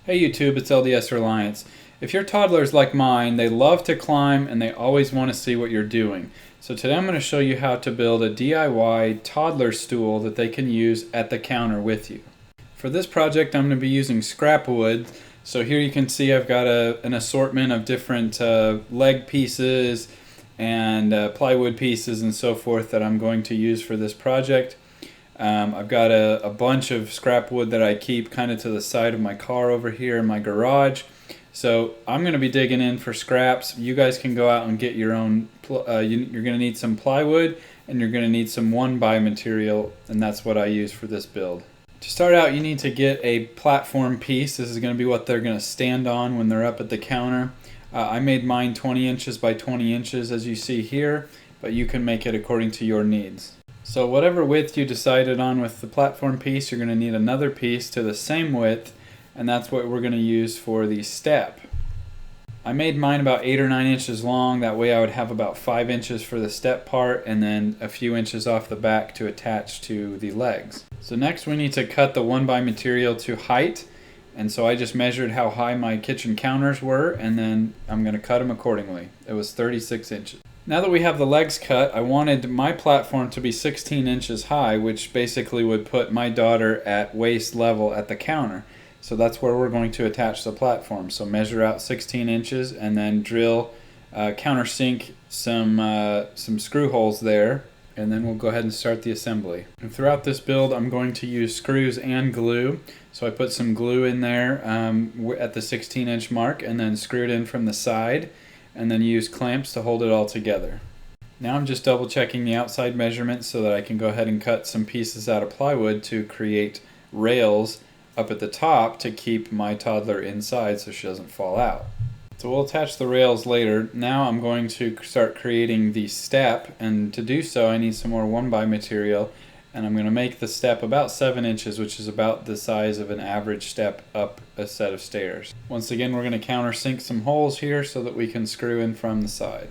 Hey YouTube, it's LDS Reliance. If your toddler's like mine, they love to climb and they always want to see what you're doing. So today I'm going to show you how to build a DIY toddler stool that they can use at the counter with you. For this project I'm going to be using scrap wood. So here you can see I've got an assortment of different leg pieces and plywood pieces and so forth that I'm going to use for this project. I've got a bunch of scrap wood that I keep kind of to the side of my car over here in my garage. So I'm going to be digging in for scraps. You guys can go out and get your own. You're going to need some plywood and you're going to need some 1x material, and that's what I use for this build. To start out, you need to get a platform piece. This is going to be what they're going to stand on when they're up at the counter. I made mine 20 inches by 20 inches as you see here, but you can make it according to your needs. So whatever width you decided on with the platform piece, you're going to need another piece to the same width, and that's what we're going to use for the step. I made mine about 8 or 9 inches long. That way I would have about 5 inches for the step part and then a few inches off the back to attach to the legs. So next we need to cut the 1x material to height, and so I just measured how high my kitchen counters were, and then I'm going to cut them accordingly. It was 36 inches. Now that we have the legs cut, I wanted my platform to be 16 inches high, which basically would put my daughter at waist level at the counter. So that's where we're going to attach the platform. So measure out 16 inches and then drill, countersink some screw holes there, and then we'll go ahead and start the assembly. And throughout this build I'm going to use screws and glue. So I put some glue in there at the 16-inch mark and then screwed in from the side, and then use clamps to hold it all together. Now I'm just double checking the outside measurements so that I can go ahead and cut some pieces out of plywood to create rails up at the top to keep my toddler inside so she doesn't fall out. So we'll attach the rails later. Now I'm going to start creating the step, and to do so I need some more 1x material, and I'm going to make the step about 7 inches, which is about the size of an average step up a set of stairs. Once again, we're going to countersink some holes here so that we can screw in from the side.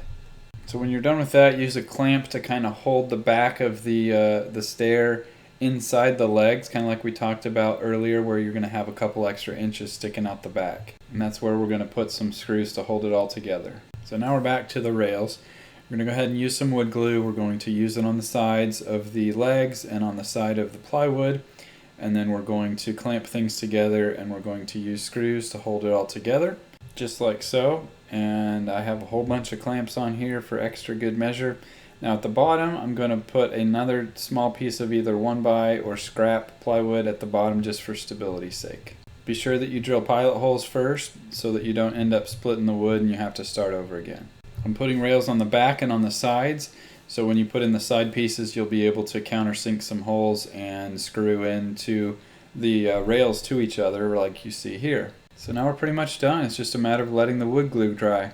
So when you're done with that, use a clamp to kind of hold the back of the stair inside the legs, kind of like we talked about earlier, where you're going to have a couple extra inches sticking out the back. And that's where we're going to put some screws to hold it all together. So now we're back to the rails. We're going to go ahead and use some wood glue. We're going to use it on the sides of the legs and on the side of the plywood, and then we're going to clamp things together, and we're going to use screws to hold it all together, just like so. And I have a whole bunch of clamps on here for extra good measure. Now at the bottom I'm going to put another small piece of either 1x or scrap plywood at the bottom just for stability's sake. Be sure that you drill pilot holes first so that you don't end up splitting the wood and you have to start over again. I'm putting rails on the back and on the sides, so when you put in the side pieces you'll be able to countersink some holes and screw into the rails to each other like you see here. So now we're pretty much done. It's just a matter of letting the wood glue dry.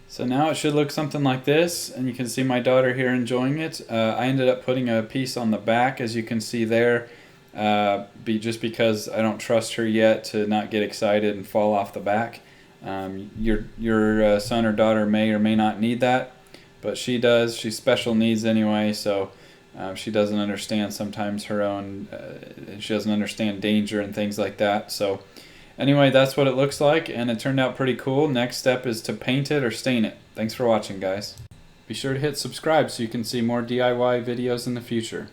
So now it should look something like this, and you can see my daughter here enjoying it. I ended up putting a piece on the back, as you can see there, just because I don't trust her yet to not get excited and fall off the back. Your son or daughter may or may not need that, but she does. She's special needs anyway, so she doesn't understand sometimes her own, she doesn't understand danger and things like that. So anyway, that's what it looks like, and it turned out pretty cool. Next step is to paint it or stain it. Thanks for watching, guys. Be sure to hit subscribe so you can see more DIY videos in the future.